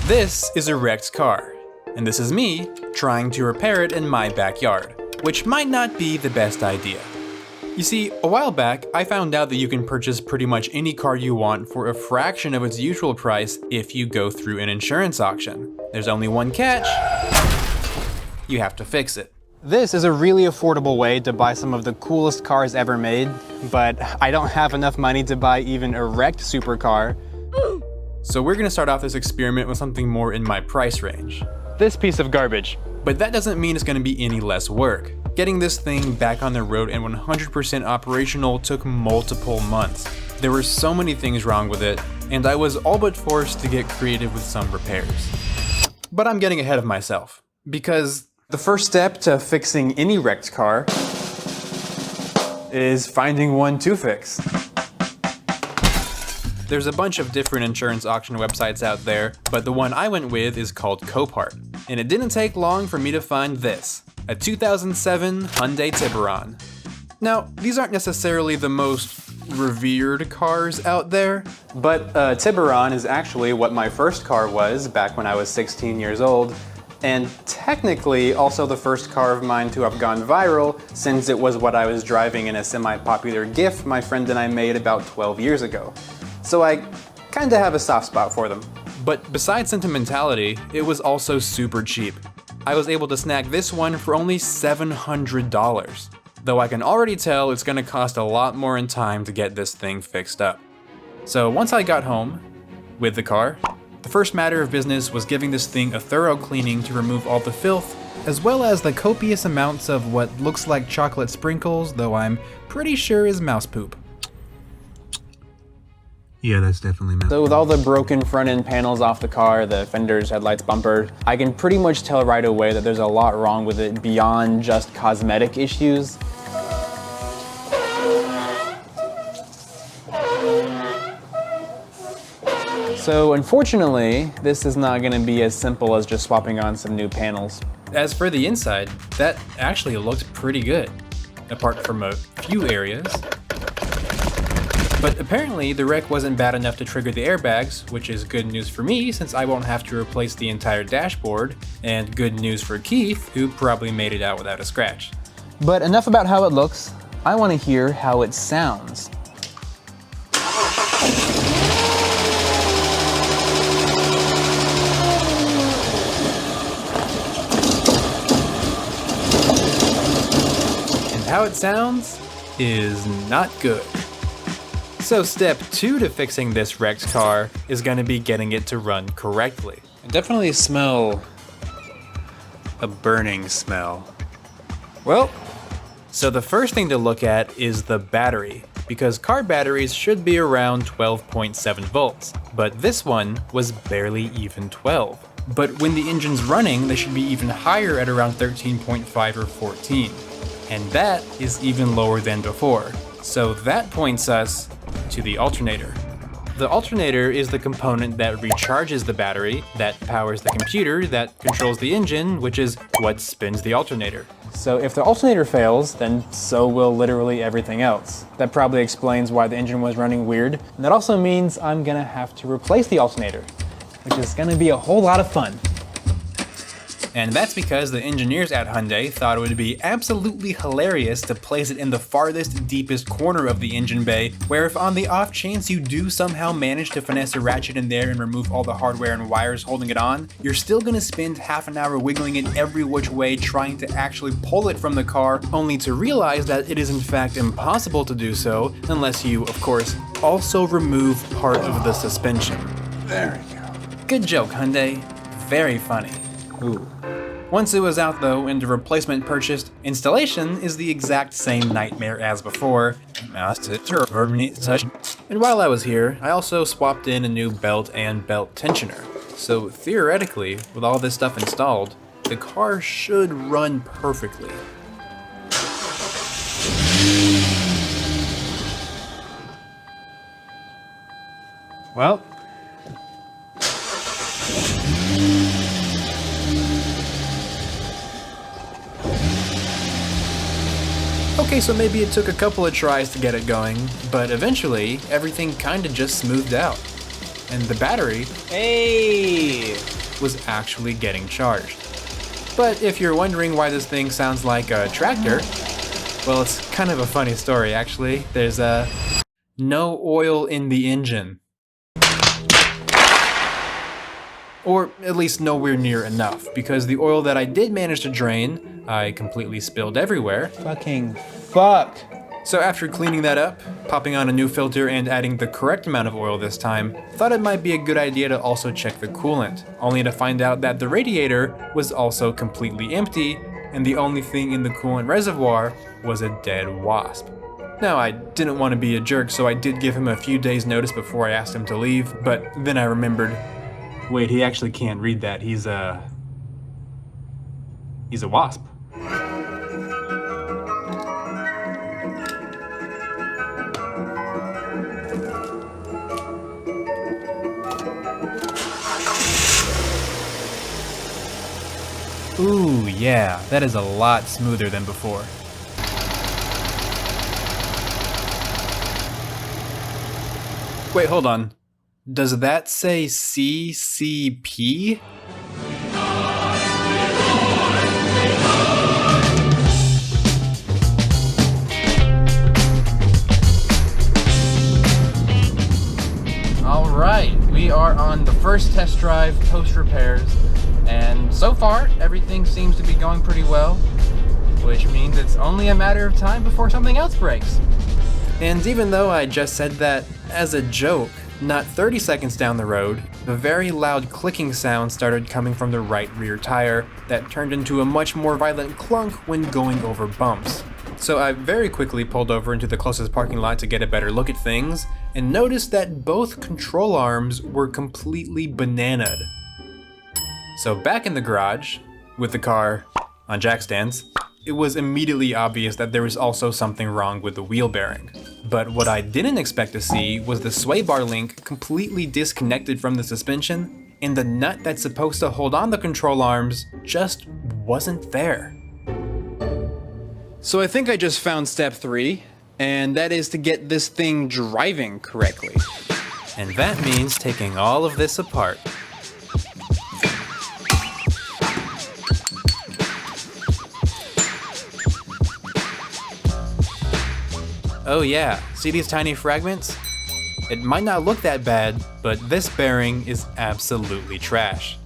This is a wrecked car, and this is me trying to repair it in my backyard, which might not be the best idea. You see, a while back, I found out that you can purchase pretty much any car you want for a fraction of its usual price if you go through an insurance auction. There's only one catch: you have to fix it. This is a really affordable way to buy some of the coolest cars ever made, but I don't have enough money to buy even a wrecked supercar. So we're gonna start off this experiment with something more in my price range. This piece of garbage. But that doesn't mean it's gonna be any less work. Getting this thing back on the road and 100% operational took multiple months. There were so many things wrong with it, and I was all but forced to get creative with some repairs. But I'm getting ahead of myself, because the first step to fixing any wrecked car is finding one to fix. There's a bunch of different insurance auction websites out there, but the one I went with is called Copart. And it didn't take long for me to find this, a 2007 Hyundai Tiburon. Now, these aren't necessarily the most revered cars out there, but Tiburon is actually what my first car was back when I was 16 years old, and technically also the first car of mine to have gone viral, since it was what I was driving in a semi-popular GIF my friend and I made about 12 years ago. So I kinda have a soft spot for them. But besides sentimentality, it was also super cheap. I was able to snag this one for only $700, though I can already tell it's gonna cost a lot more in time to get this thing fixed up. So once I got home with the car, the first matter of business was giving this thing a thorough cleaning to remove all the filth, as well as the copious amounts of what looks like chocolate sprinkles, though I'm pretty sure is mouse poop. Yeah, that's definitely mouse. So with all the broken front end panels off the car, the fenders, headlights, bumper, I can pretty much tell right away that there's a lot wrong with it beyond just cosmetic issues. So unfortunately, this is not going to be as simple as just swapping on some new panels. As for the inside, that actually looked pretty good, apart from a few areas. But apparently the wreck wasn't bad enough to trigger the airbags, which is good news for me since I won't have to replace the entire dashboard, and good news for Keith, who probably made it out without a scratch. But enough about how it looks, I want to hear how it sounds. And how it sounds is not good. So step 2 to fixing this wrecked car is going to be getting it to run correctly. I definitely smell a burning smell. Well, so the first thing to look at is the battery, because car batteries should be around 12.7 volts, but this one was barely even 12. But when the engine's running, they should be even higher at around 13.5 or 14. And that is even lower than before. So that points us to the alternator. The alternator is the component that recharges the battery, that powers the computer, that controls the engine, which is what spins the alternator. So if the alternator fails, then so will literally everything else. That probably explains why the engine was running weird. And that also means I'm gonna have to replace the alternator, which is gonna be a whole lot of fun. And that's because the engineers at Hyundai thought it would be absolutely hilarious to place it in the farthest, deepest corner of the engine bay, where if on the off chance you do somehow manage to finesse a ratchet in there and remove all the hardware and wires holding it on, you're still gonna spend half an hour wiggling it every which way trying to actually pull it from the car, only to realize that it is in fact impossible to do so, unless you, of course, also remove part of the suspension. There we go. Good joke, Hyundai. Very funny. Ooh. Once it was out though and the replacement purchased, installation is the exact same nightmare as before. And while I was here, I also swapped in a new belt and belt tensioner. So theoretically, with all this stuff installed, the car should run perfectly. Well, okay, so maybe it took a couple of tries to get it going, but eventually everything kinda just smoothed out. And the battery, Hey! was actually getting charged. But if you're wondering why this thing sounds like a tractor, well, it's kind of a funny story actually. There's no oil in the engine. Or at least nowhere near enough, because the oil that I did manage to drain, I completely spilled everywhere. Fucking fuck. So after cleaning that up, popping on a new filter and adding the correct amount of oil this time, thought it might be a good idea to also check the coolant, only to find out that the radiator was also completely empty, and the only thing in the coolant reservoir was a dead wasp. Now, I didn't want to be a jerk, so I did give him a few days notice before I asked him to leave, but then I remembered, wait, he actually can't read that. He's a wasp. Ooh, yeah, that is a lot smoother than before. Wait, hold on. Does that say CCP? Alright, we are on the first test drive post repairs. And so far, everything seems to be going pretty well, which means it's only a matter of time before something else breaks. And even though I just said that as a joke, not 30 seconds down the road, a very loud clicking sound started coming from the right rear tire that turned into a much more violent clunk when going over bumps. So I very quickly pulled over into the closest parking lot to get a better look at things, and noticed that both control arms were completely bananaed. So back in the garage, with the car on jack stands, it was immediately obvious that there was also something wrong with the wheel bearing. But what I didn't expect to see was the sway bar link completely disconnected from the suspension, and the nut that's supposed to hold on the control arms just wasn't there. So I think I just found step 3, and that is to get this thing driving correctly. And that means taking all of this apart. Oh yeah, see these tiny fragments? It might not look that bad, but this bearing is absolutely trash.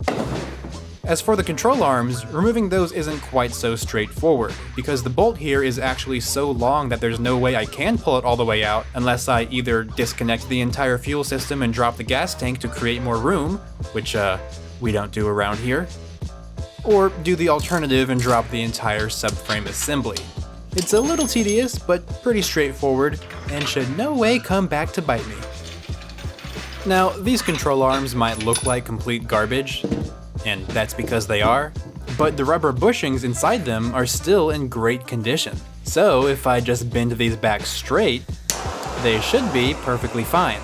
As for the control arms, removing those isn't quite so straightforward, because the bolt here is actually so long that there's no way I can pull it all the way out unless I either disconnect the entire fuel system and drop the gas tank to create more room, which we don't do around here, or do the alternative and drop the entire subframe assembly. It's a little tedious, but pretty straightforward, and should no way come back to bite me. Now, these control arms might look like complete garbage, and that's because they are, but the rubber bushings inside them are still in great condition. So if I just bend these back straight, they should be perfectly fine.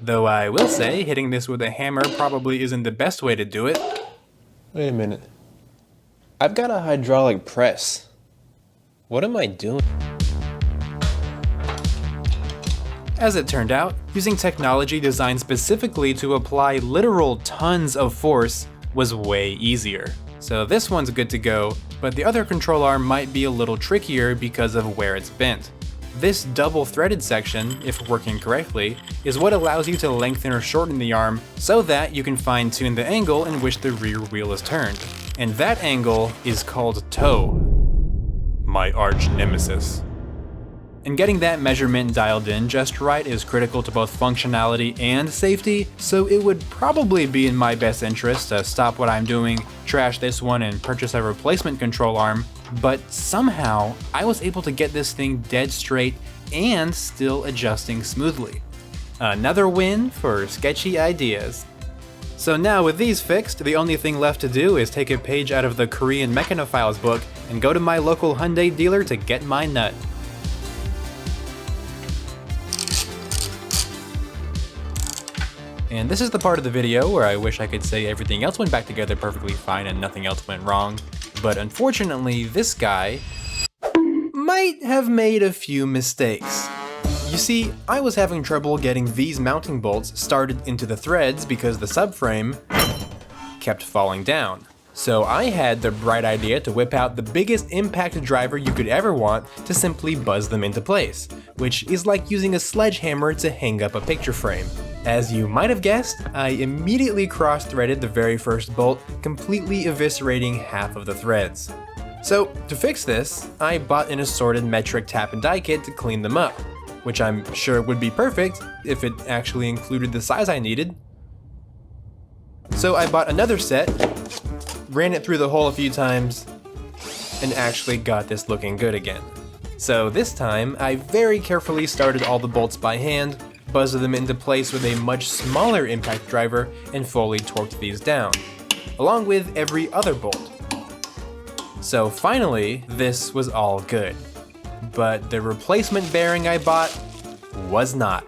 Though I will say, hitting this with a hammer probably isn't the best way to do it. Wait a minute. I've got a hydraulic press. What am I doing? As it turned out, using technology designed specifically to apply literal tons of force was way easier. So this one's good to go, but the other control arm might be a little trickier because of where it's bent. This double-threaded section, if working correctly, is what allows you to lengthen or shorten the arm so that you can fine-tune the angle in which the rear wheel is turned. And that angle is called toe. My arch nemesis. And getting that measurement dialed in just right is critical to both functionality and safety, so it would probably be in my best interest to stop what I'm doing, trash this one, and purchase a replacement control arm, but somehow I was able to get this thing dead straight and still adjusting smoothly. Another win for sketchy ideas. So now with these fixed, the only thing left to do is take a page out of the Korean Mechanophiles book and go to my local Hyundai dealer to get my nut. And this is the part of the video where I wish I could say everything else went back together perfectly fine and nothing else went wrong, but unfortunately this guy might have made a few mistakes. You see, I was having trouble getting these mounting bolts started into the threads because the subframe kept falling down. So I had the bright idea to whip out the biggest impact driver you could ever want to simply buzz them into place, which is like using a sledgehammer to hang up a picture frame. As you might have guessed, I immediately cross-threaded the very first bolt, completely eviscerating half of the threads. So to fix this, I bought an assorted metric tap and die kit to clean them up, which I'm sure would be perfect if it actually included the size I needed. So I bought another set, ran it through the hole a few times, and actually got this looking good again. So this time, I very carefully started all the bolts by hand, buzzed them into place with a much smaller impact driver, and fully torqued these down, along with every other bolt. So finally, this was all good. But the replacement bearing I bought was not.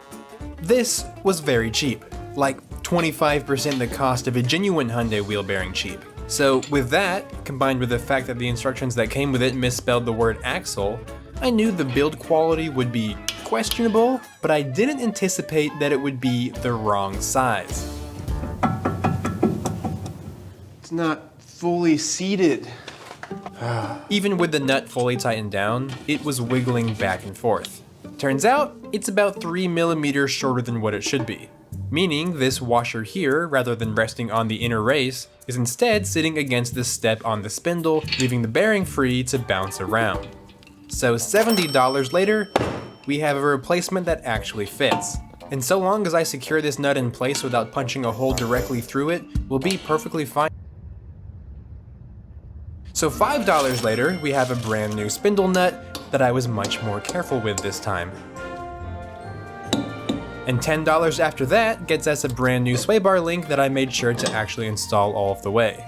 This was very cheap, like 25% the cost of a genuine Hyundai wheel bearing cheap. So with that, combined with the fact that the instructions that came with it misspelled the word axle, I knew the build quality would be questionable, but I didn't anticipate that it would be the wrong size. It's not fully seated. Even with the nut fully tightened down, it was wiggling back and forth. Turns out, it's about 3 millimeters shorter than what it should be. Meaning this washer here, rather than resting on the inner race, is instead sitting against the step on the spindle, leaving the bearing free to bounce around. So $70 later, we have a replacement that actually fits. And so long as I secure this nut in place without punching a hole directly through it, we'll be perfectly fine. So $5 later, we have a brand new spindle nut that I was much more careful with this time. And $10 after that gets us a brand new sway bar link that I made sure to actually install all of the way.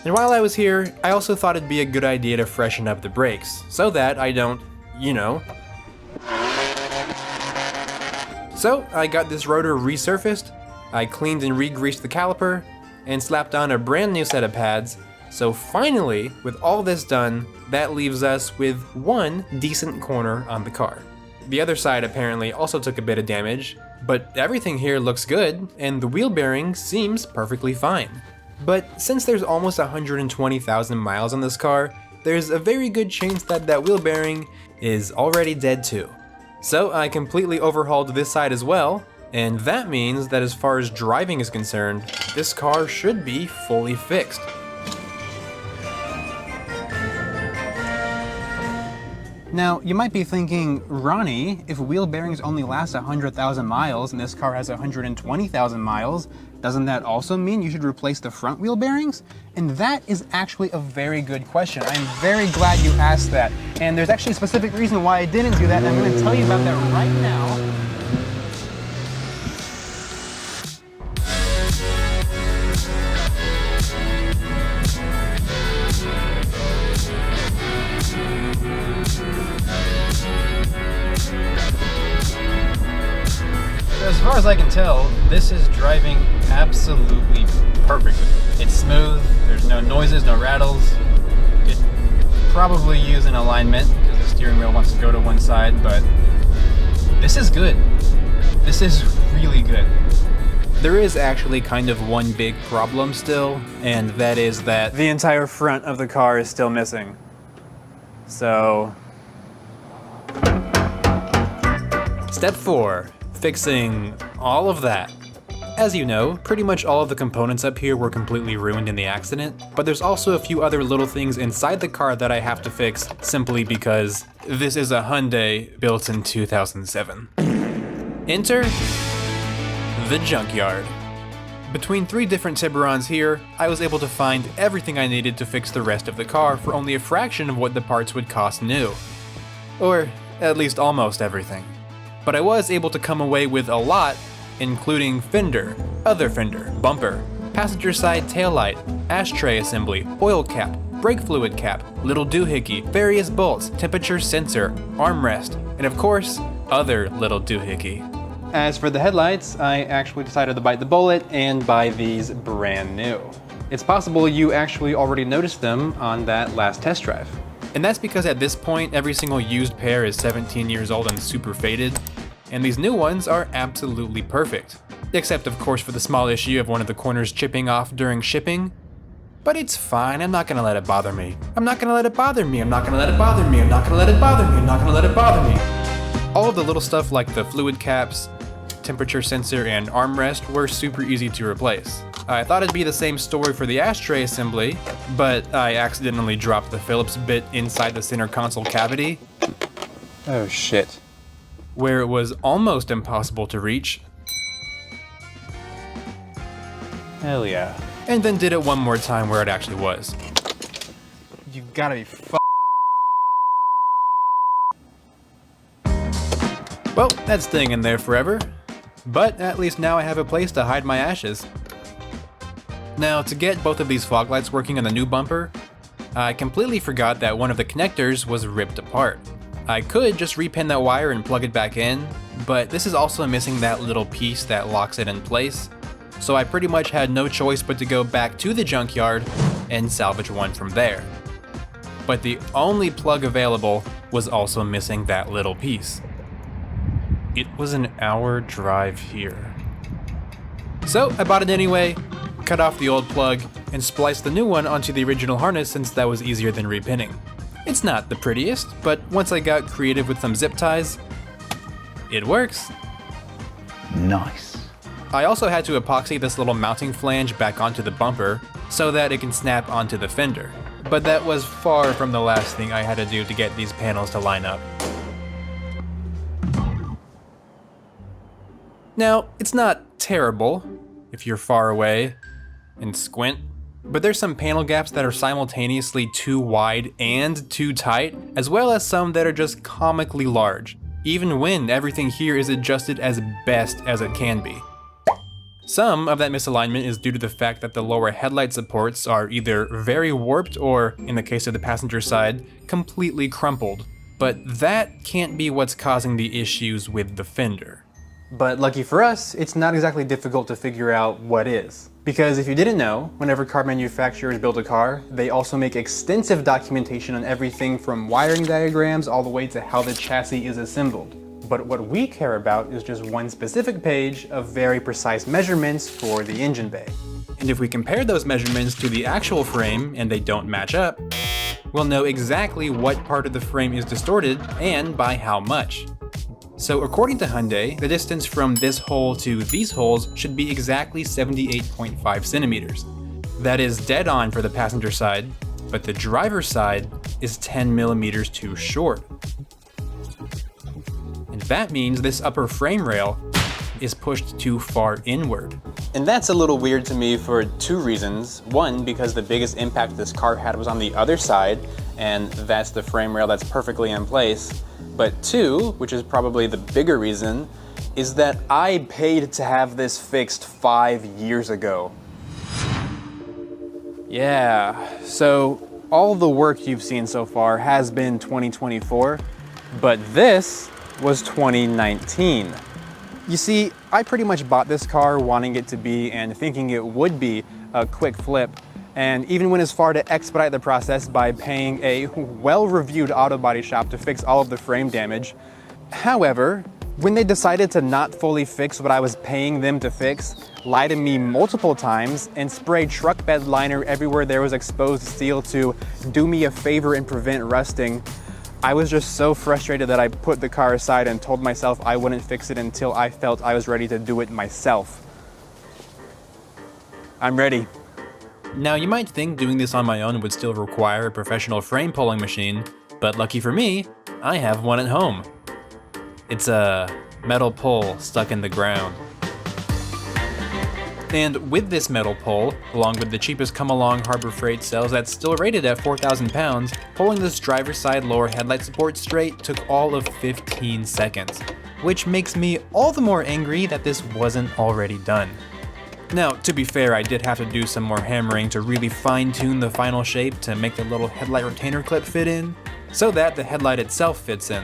And while I was here, I also thought it'd be a good idea to freshen up the brakes, so that I don't, you know. So I got this rotor resurfaced, I cleaned and re-greased the caliper, and slapped on a brand new set of pads. So finally, with all this done, that leaves us with one decent corner on the car. The other side apparently also took a bit of damage, but everything here looks good, and the wheel bearing seems perfectly fine. But since there's almost 120,000 miles on this car, there's a very good chance that that wheel bearing is already dead too. So I completely overhauled this side as well, and that means that as far as driving is concerned, this car should be fully fixed. Now, you might be thinking, Ronnie, if wheel bearings only last 100,000 miles and this car has 120,000 miles, doesn't that also mean you should replace the front wheel bearings? And that is actually a very good question. I'm very glad you asked that. And there's actually a specific reason why I didn't do that, and I'm going to tell you about that right now. As far as I can tell, this is driving absolutely perfectly. It's smooth, there's no noises, no rattles. It probably use an alignment because the steering wheel wants to go to one side, but this is good. This is really good. There is actually kind of one big problem still, and that is that The entire front of the car is still missing. So, Step 4. Fixing all of that. As you know, pretty much all of the components up here were completely ruined in the accident, but there's also a few other little things inside the car that I have to fix simply because this is a Hyundai built in 2007. Enter the junkyard. Between 3 different Tiburons here, I was able to find everything I needed to fix the rest of the car for only a fraction of what the parts would cost new. Or at least almost everything. But I was able to come away with a lot, including fender, other fender, bumper, passenger side taillight, ashtray assembly, oil cap, brake fluid cap, little doohickey, various bolts, temperature sensor, armrest, and of course, other little doohickey. as for the headlights, I actually decided to bite the bullet and buy these brand new. It's possible you actually already noticed them on that last test drive. And that's because at this point, every single used pair is 17 years old and super faded, and these new ones are absolutely perfect. Except of course for the small issue of one of the corners chipping off during shipping. But it's fine, I'm not gonna let it bother me. I'm not gonna let it bother me, I'm not gonna let it bother me, I'm not gonna let it bother me, I'm not gonna let it bother me. All of the little stuff like the fluid caps, temperature sensor, and armrest were super easy to replace. I thought it'd be the same story for the ashtray assembly, but I accidentally dropped the Phillips bit inside the center console cavity. Oh shit. Where it was almost impossible to reach. Hell yeah. And then did it one more time where it actually was. You gotta be Well, that's staying in there forever. But at least now I have a place to hide my ashes. Now, to get both of these fog lights working on the new bumper, I completely forgot that one of the connectors was ripped apart. I could just repin that wire and plug it back in, but this is also missing that little piece that locks it in place, so I pretty much had no choice but to go back to the junkyard and salvage one from there. But the only plug available was also missing that little piece. It was an hour drive here. So I bought it anyway, cut off the old plug, and spliced the new one onto the original harness since that was easier than repinning. It's not the prettiest, but once I got creative with some zip ties, it works. Nice. I also had to epoxy this little mounting flange back onto the bumper so that it can snap onto the fender. But that was far from the last thing I had to do to get these panels to line up. Now, it's not terrible if you're far away and squint, but there's some panel gaps that are simultaneously too wide and too tight, as well as some that are just comically large, even when everything here is adjusted as best as it can be. Some of that misalignment is due to the fact that the lower headlight supports are either very warped or, in the case of the passenger side, completely crumpled, but that can't be what's causing the issues with the fender. But lucky for us, it's not exactly difficult to figure out what is. Because if you didn't know, whenever car manufacturers build a car, they also make extensive documentation on everything from wiring diagrams all the way to how the chassis is assembled. But what we care about is just one specific page of very precise measurements for the engine bay. And if we compare those measurements to the actual frame and they don't match up, we'll know exactly what part of the frame is distorted and by how much. So according to Hyundai, the distance from this hole to these holes should be exactly 78.5 centimeters. That is dead on for the passenger side, but the driver's side is 10 millimeters too short. And that means this upper frame rail is pushed too far inward. And that's a little weird to me for two reasons. One, because the biggest impact this car had was on the other side, and that's the frame rail that's perfectly in place. But two, which is probably the bigger reason, is that I paid to have this fixed 5 years ago. Yeah, so all the work you've seen so far has been 2024, but this was 2019. You see, I pretty much bought this car wanting it to be and thinking it would be a quick flip, and even went as far to expedite the process by paying a well-reviewed auto body shop to fix all of the frame damage. However, when they decided to not fully fix what I was paying them to fix, lie to me multiple times, and spray truck bed liner everywhere there was exposed steel to do me a favor and prevent rusting, I was just so frustrated that I put the car aside and told myself I wouldn't fix it until I felt I was ready to do it myself. I'm ready. Now you might think doing this on my own would still require a professional frame pulling machine, but lucky for me, I have one at home. It's a metal pole stuck in the ground. And with this metal pole, along with the cheapest come-along Harbor Freight cells that's still rated at 4,000 pounds, pulling this driver's side lower headlight support straight took all of 15 seconds, which makes me all the more angry that this wasn't already done. Now, to be fair, I did have to do some more hammering to really fine-tune the final shape to make the little headlight retainer clip fit in, so that the headlight itself fits in.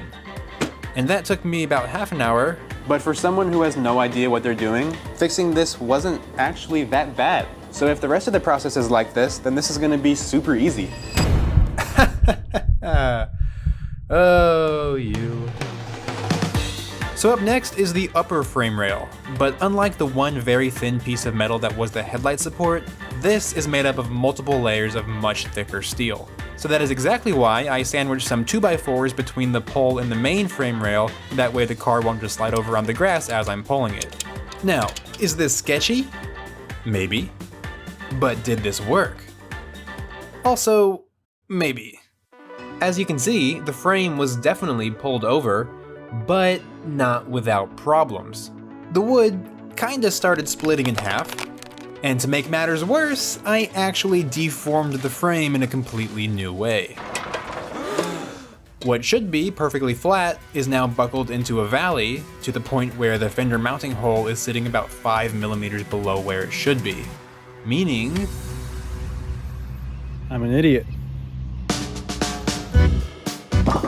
And that took me about half an hour. But for someone who has no idea what they're doing, fixing this wasn't actually that bad. So if the rest of the process is like this, then this is gonna be super easy. Oh, you. So up next is the upper frame rail, but unlike the one very thin piece of metal that was the headlight support, this is made up of multiple layers of much thicker steel. So that is exactly why I sandwiched some 2x4s between the pole and the main frame rail, that way the car won't just slide over on the grass as I'm pulling it. Now, is this sketchy? Maybe. But did this work? Also, maybe. As you can see, the frame was definitely pulled over, but not without problems. The wood kinda started splitting in half, and to make matters worse, I actually deformed the frame in a completely new way. What should be perfectly flat is now buckled into a valley to the point where the fender mounting hole is sitting about 5mm below where it should be. Meaning, I'm an idiot.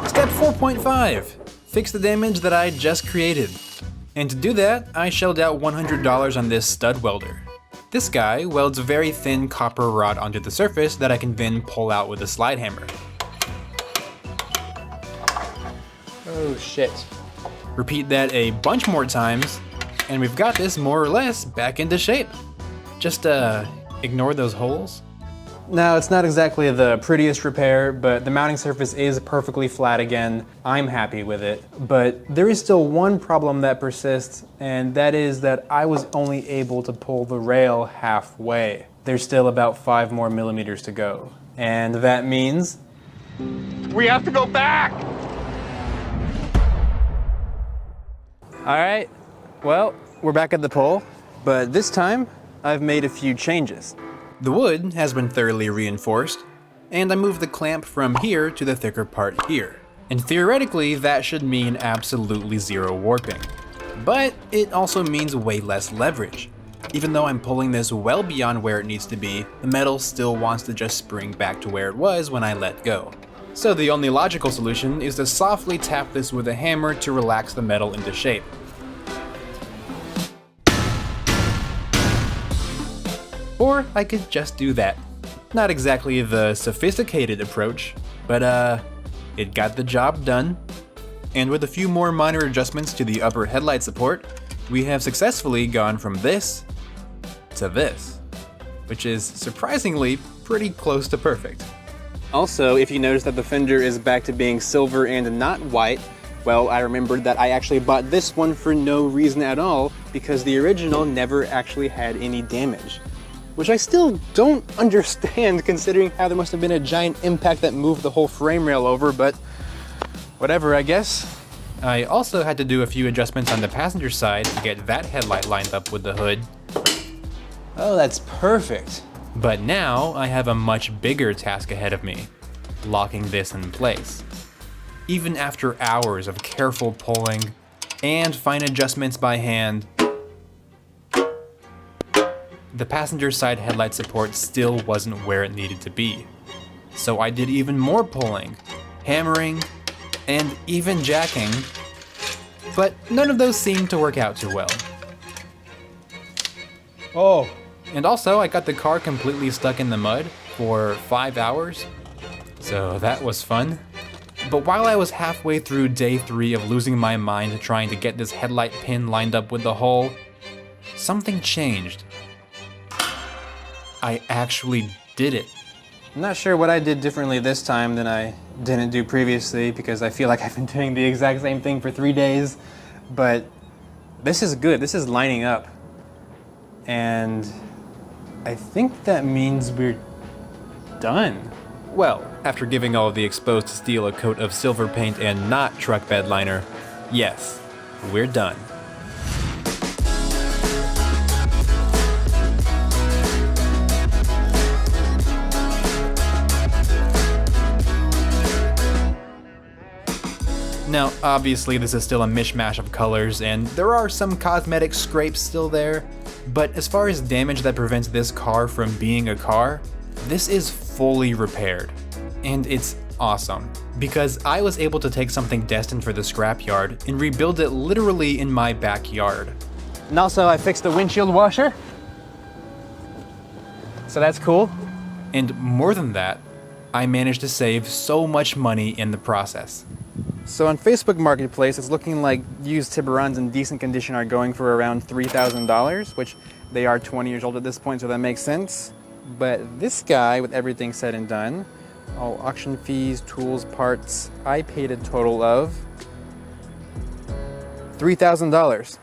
Step 4.5, fix the damage that I just created. And to do that, I shelled out $100 on this stud welder. This guy welds a very thin copper rod onto the surface that I can then pull out with a slide hammer. Oh shit. Repeat that a bunch more times, and we've got this more or less back into shape. Just ignore those holes. Now, it's not exactly the prettiest repair, but the mounting surface is perfectly flat again. I'm happy with it. But there is still one problem that persists, and that is that I was only able to pull the rail halfway. There's still about 5 more millimeters to go. And that means We have to go back! all right, well, we're back at the pole, but this time I've made a few changes. The wood has been thoroughly reinforced, and I moved the clamp from here to the thicker part here. And theoretically, that should mean absolutely zero warping. But it also means way less leverage. Even though I'm pulling this well beyond where it needs to be, the metal still wants to just spring back to where it was when I let go. So the only logical solution is to softly tap this with a hammer to relax the metal into shape. Or I could just do that. Not exactly the sophisticated approach, but it got the job done. And with a few more minor adjustments to the upper headlight support, we have successfully gone from this to this, which is surprisingly pretty close to perfect. Also, if you notice that the fender is back to being silver and not white, well, I remembered that I actually bought this one for no reason at all, because the original never actually had any damage. Which I still don't understand, considering how there must have been a giant impact that moved the whole frame rail over, but whatever, I guess. I also had to do a few adjustments on the passenger side to get that headlight lined up with the hood. Oh, that's perfect. But now I have a much bigger task ahead of me, locking this in place. Even after hours of careful pulling and fine adjustments by hand, the passenger side headlight support still wasn't where it needed to be. So I did even more pulling, hammering, and even jacking, but none of those seemed to work out too well. Oh, And also, I got the car completely stuck in the mud for 5 hours, so that was fun. But while I was halfway through day 3 of losing my mind trying to get this headlight pin lined up with the hole, something changed. I actually did it. I'm not sure what I did differently this time than I didn't do previously, because I feel like I've been doing the exact same thing for 3 days, but this is good. This is lining up. And I think that means we're done. Well, after giving all of the exposed steel a coat of silver paint and not truck bed liner, yes, we're done. Now, obviously this is still a mishmash of colors, and there are some cosmetic scrapes still there, but as far as damage that prevents this car from being a car, this is fully repaired. And it's awesome, because I was able to take something destined for the scrapyard and rebuild it literally in my backyard. And also, I fixed the windshield washer. So that's cool. And more than that, I managed to save so much money in the process. So on Facebook Marketplace, it's looking like used Tiburons in decent condition are going for around $3,000, which they are 20 years old at this point, so that makes sense. But this guy, with everything said and done, all auction fees, tools, parts, I paid a total of $3,000.